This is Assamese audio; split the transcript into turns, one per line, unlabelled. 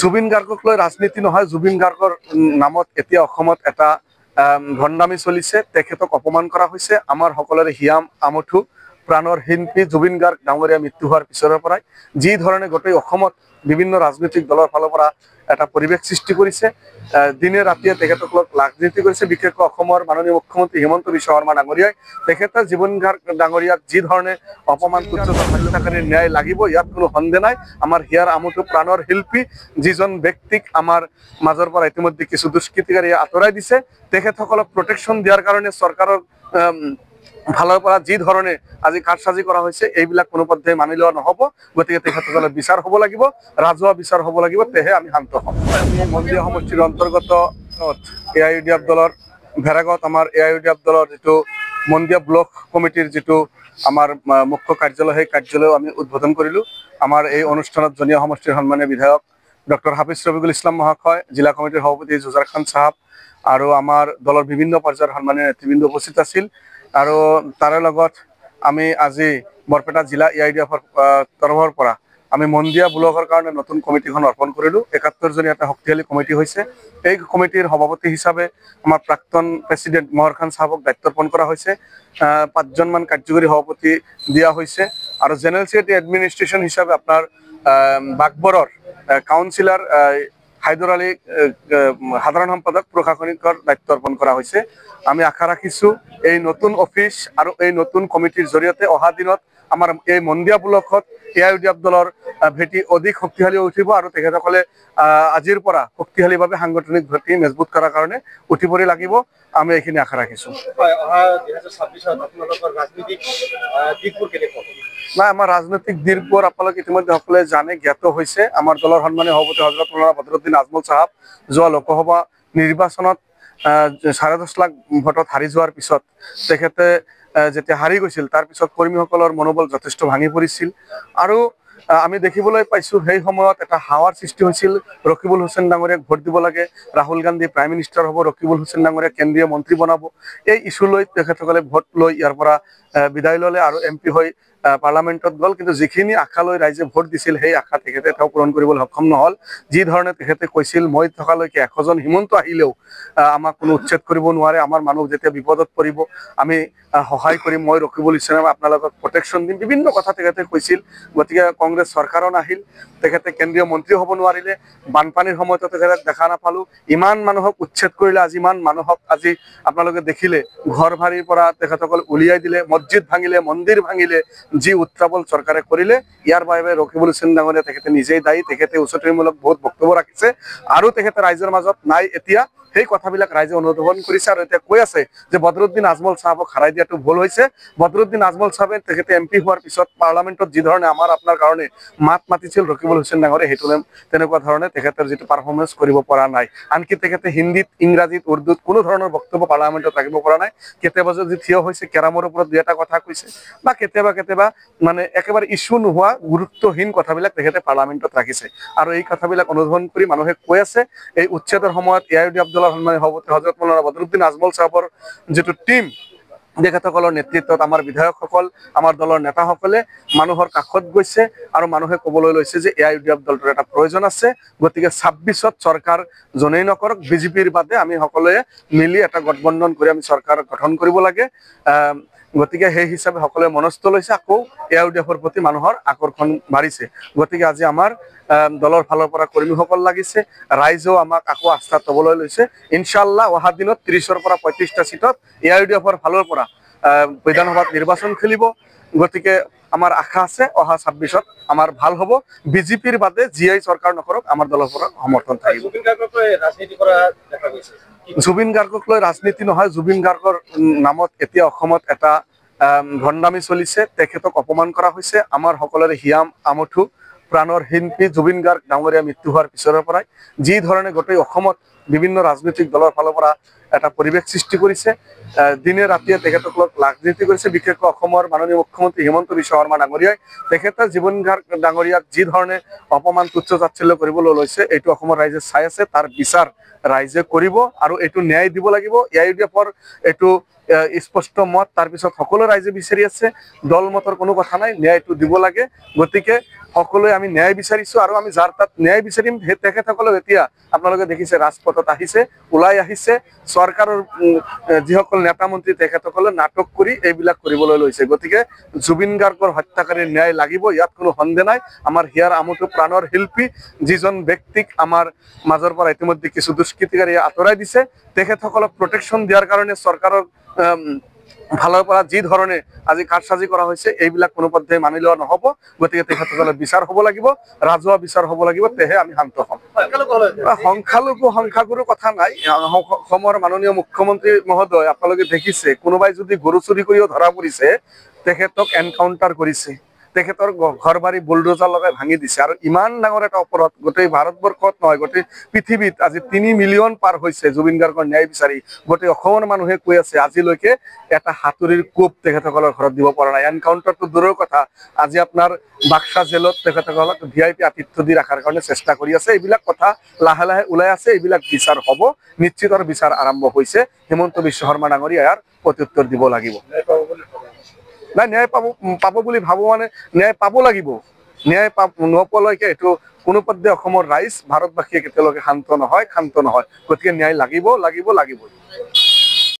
জুবিন গাৰ্গক লৈ ৰাজনীতি নহয়, জুবিন গাৰ্গৰ নামত এতিয়া অসমত এটা ভণ্ডামি চলিছে, তেখেতক অপমান কৰা হৈছে। আমাৰ সকলোৰে হিয়াম আমঠু প্ৰাণৰ শিল্পী জুবিন গাৰ্গ ডাঙৰীয়া মৃত্যু হোৱাৰ পিছৰে পৰাই যি ধৰণে গোটেই অসমত বিভিন্ন ৰাজনৈতিক দলৰ ফালৰ পৰা এটা পৰিৱেশ সৃষ্টি কৰিছে, দিনে ৰাতিয়ে তেখেতসকলক ৰাজনীতি কৰিছে। বিশেষকৈ অসমৰ মাননীয় মুখ্যমন্ত্ৰী হিমন্ত বিশ্ব শৰ্মা ডাঙৰীয়াই তেখেতে জুবিন গাৰ্গ ডাঙৰীয়াক যি ধৰণে অপমান তুচ্ছতা হত্যাকাৰীৰ ন্যায় লাগিব, ইয়াত কোনো সন্দেহ নাই। আমাৰ হিয়াৰ আমঠু প্ৰাণৰ শিল্পী যিজন ব্যক্তিক আমাৰ মাজৰ পৰা ইতিমধ্যে কিছু দুষ্কৃতিকাৰীয়ে আঁতৰাই দিছে, তেখেতসকলক প্ৰটেকশ্যন দিয়াৰ কাৰণে চৰকাৰৰ ফালৰ পৰা যি ধৰণে আজি কাৰসাজি কৰা হৈছে, এইবিলাক কোনোপধ্যে মানি লোৱা নহ'ব। গতিকে তেখেতসকলে বিচাৰ হ'ব লাগিব, ৰাজহুৱা বিচাৰ হ'ব লাগিব, তেহে আমি শান্ত হ'ম। মন্দিয়া সমষ্টিৰ অন্তৰ্গত AIUDF দলৰ ভেৰাগত আমাৰ AIUDF দলৰ যিটো মন্দিয়া ব্লক কমিটিৰ যিটো আমাৰ মুখ্য কাৰ্যালয়, সেই কাৰ্যালয় আমি উদ্বোধন কৰিলোঁ। আমাৰ এই অনুষ্ঠানত জনীয়া সমষ্টিৰ সন্মানীয় বিধায়ক ডক্টৰ হাফিজ ৰফিকুল ইছলাম মহাশয়, জিলা কমিটিৰ সভাপতি জুজাৰ খান চাহাব আৰু আমাৰ দলৰ বিভিন্ন পৰ্যায়ৰ সন্মানীয় নেতৃবৃন্দ উপস্থিত আছিল। আৰু তাৰে লগত আমি আজি বৰপেটা জিলা AIUDFৰ তৰফৰ পৰা আমি মন্দিয়া ব্লকৰ কাৰণে নতুন কমিটিখন অৰ্পণ কৰিলোঁ। ৭১জনীয়া এটা শক্তিশালী কমিটি হৈছে। এই কমিটিৰ সভাপতি হিচাপে আমাৰ প্ৰাক্তন প্ৰেচিডেণ্ট মহৰ খান চাহাবক দায়িত্ব অৰ্পণ কৰা হৈছে। ৫জনমান কাৰ্যকৰী সভাপতি দিয়া হৈছে আৰু জেনেৰেল ছেক্ৰেটাৰী এডমিনিষ্ট্ৰেশ্যন হিচাপে আপোনাৰ বাগবৰৰ কাউন্সিলৰ হায়দৰ আলী সাধাৰণ সম্পাদক প্ৰশাসনিকৰ দায়িত্ব অৰ্পণ কৰা হৈছে। আমি আশা ৰাখিছোঁ এই নতুন অফিচ আৰু এই নতুন কমিটিৰ জৰিয়তে অহা দিনত আমাৰ এই মন্দিয়া ব্লকত AIUDF দলৰ ভেটি অধিক শক্তিশালী উঠিব আৰু তেখেতসকলে আজিৰ পৰা শক্তিশালীভাৱে সাংগঠনিক ভেটি মজবুত কৰাৰ কাৰণে উঠি পৰি লাগিব। আমি এইখিনি আশা ৰাখিছোঁ। নাই, আমাৰ ৰাজনৈতিক দিশবোৰ আপোনালোকে ইতিমধ্যে সকলোৱে জানে, জ্ঞাত হৈছে। আমাৰ দলৰ সন্মানীয় সভাপতি হজৰত মৌলানা বদৰুদ্দিন আজমল চাহাব যোৱা লোকসভা নিৰ্বাচনত 10.5 লাখ ভোটত হাৰি যোৱাৰ পিছত তেখেতে যেতিয়া হাৰি গৈছিল, তাৰ পিছত কৰ্মীসকলৰ মনোবল যথেষ্ট ভাঙি পৰিছিল আৰু আমি দেখিবলৈ পাইছোঁ সেই সময়ত এটা হাৱাৰ সৃষ্টি হৈছিল। ৰকিবুল হুছেইন ডাঙৰীয়াক ভোট দিব লাগে, ৰাহুল গান্ধী প্ৰাইম মিনিষ্টাৰ হ'ব, ৰকিবুল হুছেইন ডাঙৰীয়াক কেন্দ্ৰীয় মন্ত্ৰী বনাব। এই ইছ্যু লৈ তেখেতসকলে ভোট লৈ ইয়াৰ পৰা বিদায় ল'লে আৰু MP হৈ পাৰ্লামেণ্টত গ'ল। কিন্তু যিখিনি আশা লৈ ৰাইজে ভোট দিছিল, সেই আশা তেখেতে এটাও পূৰণ কৰিবলৈ সক্ষম নহ'ল। যি ধৰণে তেখেতে কৈছিল, মই থকালৈকে 100জন হিমন্ত আহিলেও আমাক কোনো উচ্ছেদ কৰিব নোৱাৰে, আমাৰ মানুহ যেতিয়া বিপদত পৰিব আমি সহায় কৰিম, মই ৰকিবুল ইছলাম আপোনালোকক প্ৰটেকশ্যন দিম, বিভিন্ন কথা তেখেতে কৈছিল। গতিকে কংগ্ৰেছ চৰকাৰো নাহিল, তেখেতে কেন্দ্ৰীয় মন্ত্ৰী হ'ব নোৱাৰিলে। বানপানীৰ সময়তো তেখেতক দেখা নাপালোঁ। ইমান মানুহক উচ্ছেদ কৰিলে, আজি ইমান মানুহক আজি আপোনালোকে দেখিলে ঘৰ বাৰীৰ পৰা তেখেতসকল উলিয়াই দিলে, মছজিদ ভাঙিলে, মন্দিৰ ভাঙিলে। যি উত্ৰাৱল চৰকাৰে কৰিলে, ইয়াৰ বাবে ৰকিবুল হুছেইন ডাঙৰীয়া তেখেতে নিজেই দায়ী। তেখেতে উচতনিমূলক বহুত বক্তব্য ৰাখিছে আৰু তেখেতে ৰাইজৰ মাজত নাই। এতিয়া সেই কথাবিলাক ৰাইজে অনুধাৱন কৰিছে আৰু এতিয়া কৈ আছে যে বদৰুদ্দিন আজমল চাহাবক হাৰাই দিয়াটো ভুল হৈছে। বদৰুদ্দিন আজমল চাহাবে তেখেতে MP হোৱাৰ পিছত পাৰ্লামেণ্টত যি ধৰণে আমাৰ আপোনাৰ কাৰণে মাত মাতিছিল ৰকিবুল হুছেইন ডাঙৰীয়া, সেইটো তেনেকুৱা ধৰণে তেখেতৰ যিটো পাৰফৰ্মেঞ্চ কৰিব পৰা নাই। আনকি তেখেতে হিন্দীত, ইংৰাজীত, উৰ্দুত কোনো ধৰণৰ বক্তব্য পাৰ্লামেণ্টত ৰাখিব পৰা নাই। কেতিয়াবা যদি থিয় হৈছে কেৰামৰ ওপৰত দুই এটা কথা কৈছে বা কেতিয়াবা মানে একেবাৰে ইছ্যু নোহোৱা গুৰুত্বহীন কথাবিলাক তেখেতে পাৰ্লামেণ্টত ৰাখিছে আৰু এই কথাবিলাক অনুধাৱন কৰি মানুহে কৈ আছে এই উচ্ছেদৰ সময়ত AIUDF দলৰ সন্মানীয় সভাপতি হজৰত মৌলানা বদৰুদ্দিন আজমল চাহাবৰ যিটো টীম, তেখেতসকলৰ নেতৃত্বত আমাৰ বিধায়কসকল, আমাৰ দলৰ নেতাসকলে মানুহৰ কাষত গৈছে আৰু মানুহে ক'বলৈ লৈছে যে AIUDF দলটোৰ এটা প্ৰয়োজন আছে। গতিকে 26ত চৰকাৰ যোনেই নকৰক, BJPৰ বাদে আমি সকলোৱে মিলি এটা গঠবন্ধন কৰি আমি চৰকাৰ গঠন কৰিব লাগে। গতিকে সেই হিচাপে সকলোৱে মনস্থ লৈছে। আকৌ AIUDFৰ প্ৰতি মানুহৰ আকৰ্ষণ বাঢ়িছে। গতিকে আজি আমাৰ দলৰ ফালৰ পৰা কৰ্মীসকল লাগিছে, ৰাইজেও আমাক আকৌ আস্থা ল'বলৈ লৈছে। ইনশাআল্লাহ অহা দিনত 30ৰ পৰা 35টা চিটত AIUDFৰ ফালৰ পৰা বিধানসভাত নিৰ্বাচন খেলিব। গতিকে আমাৰ আশা আছে অহা 26ত আমাৰ ভাল হ'ব। BJPৰ বাদে যিয়েই চৰকাৰ নকৰক আমাৰ দলৰ পৰা সমৰ্থন থাকিব। জুবিন গাৰ্গক লৈ ৰাজনীতি নহয়, জুবিন গাৰ্গৰ নামত এতিয়া অসমত এটা ভণ্ডামি চলিছে, তেখেতক অপমান কৰা হৈছে। আমাৰ সকলোৰে হিয়াম আমঠু প্ৰাণৰ শিল্পী জুবিন গাৰ্গ ডাঙৰীয়া মৃত্যু হোৱাৰ পিছৰে পৰাই যি ধৰণে গোটেই অসমত বিভিন্ন ৰাজনৈতিক দলৰ ফালৰ পৰা এটা পৰিৱেশ সৃষ্টি কৰিছে, দিনে ৰাতিয়ে তেখেতসকলক ৰাজনীতি কৰিছে। বিশেষকৈ অসমৰ মাননীয় মুখ্যমন্ত্ৰী হিমন্ত বিশ্ব শৰ্মা ডাঙৰীয়াই তেখেতে জুবিন গাৰ্গ ডাঙৰীয়াক যি ধৰণে অপমান তুচ্ছ তাচ্ছিল্য কৰিবলৈ লৈছে, এইটো অসমৰ ৰাইজে চাই আছে। তাৰ বিচাৰ ৰাইজে কৰিব আৰু এইটো ন্যায় দিব লাগিব। AIUDFৰ এইটো স্পষ্ট মত, তাৰপিছত সকলো ৰাইজে বিচাৰি আছে। দল মতৰ কোনো কথা নাই, ন্যায়টো দিব লাগে। গতিকে সকলোৱে আমি ন্যায় বিচাৰিছো আৰু আমি যাৰ তাত ন্যায় বিচাৰিম তেখেতসকলেও এতিয়া আপোনালোকে দেখিছে ৰাজপথত আহিছে, ওলাই আহিছে। চৰকাৰৰ যিসকল নেতা মন্ত্ৰী তেখেতসকলে নাটক কৰি এইবিলাক কৰিবলৈ লৈছে। গতিকে জুবিন গাৰ্গৰ হত্যাকাৰীৰ ন্যায় লাগিব, ইয়াত কোনো সন্দেহ নাই। আমাৰ হিয়াৰ আমঠু প্ৰাণৰ শিল্পী যিজন ব্যক্তিক আমাৰ মাজৰ পৰা ইতিমধ্যে কিছু দুষ্কৃতিকাৰীয়ে আঁতৰাই দিছে, তেখেতসকলক প্ৰটেকশ্যন দিয়াৰ কাৰণে চৰকাৰৰ ফালৰ পৰা যি ধৰণে আজি কাৰসাজি কৰা হৈছে এইবিলাক কোনোপধ্যে মানি লোৱা নহব। গতিকে তেখেতসকলৰ বিচাৰ হ'ব লাগিব, ৰাজহুৱা বিচাৰ হ'ব লাগিব, তেহে আমি শান্ত হ'ম। সংখ্যালঘু সংখ্যাগুৰুৰ কথা নাই। অসমৰ মাননীয় মুখ্যমন্ত্ৰী মহোদয় আপোনালোকে দেখিছে, কোনোবাই যদি গৰু চুৰি কৰিও ধৰা পৰিছে তেখেতক এনকাউণ্টাৰ কৰিছে, তেখেতৰ ঘৰ বাৰী বুলডোজাৰ লগাই ভাঙি দিছে। আৰু ইমান ডাঙৰ এটা অপৰাধ গোটেই ভাৰতবৰ্ষত নহয়, গোটেই পৃথিৱীত আজি 3 মিলিয়ন পাৰ হৈছে জুবিন গাৰ্গৰ ন্যায় বিচাৰি। গোটেই অসমৰ মানুহে কৈ আছে আজিলৈকে এটা হাতুৰিৰ কোব তেখেতসকলৰ ঘৰত দিব পৰা নাই। এনকাউণ্টাৰটো দূৰৰ কথা, আজি আপোনাৰ বাক্সা জেলত তেখেতসকলক VIP আতিথ্য দি ৰখাৰ কাৰণে চেষ্টা কৰি আছে। এইবিলাক কথা লাহে লাহে ওলাই আছে, এইবিলাক বিচাৰ হ'ব, নিশ্চিত বিচাৰ আৰম্ভ হৈছে। হিমন্ত বিশ্ব শৰ্মা ডাঙৰীয়া ইয়াৰ প্ৰত্যুত্তৰ দিব লাগিব। নাই, ন্যায় পাব বুলি ভাবো, মানে ন্যায় পাব লাগিব। ন্যায় নোপোৱালৈকে এইটো কোনোপধ্যে অসমৰ ৰাইজ ভাৰতবাসীয়ে কেতিয়ালৈকে শান্ত নহয়। গতিকে ন্যায় লাগিব।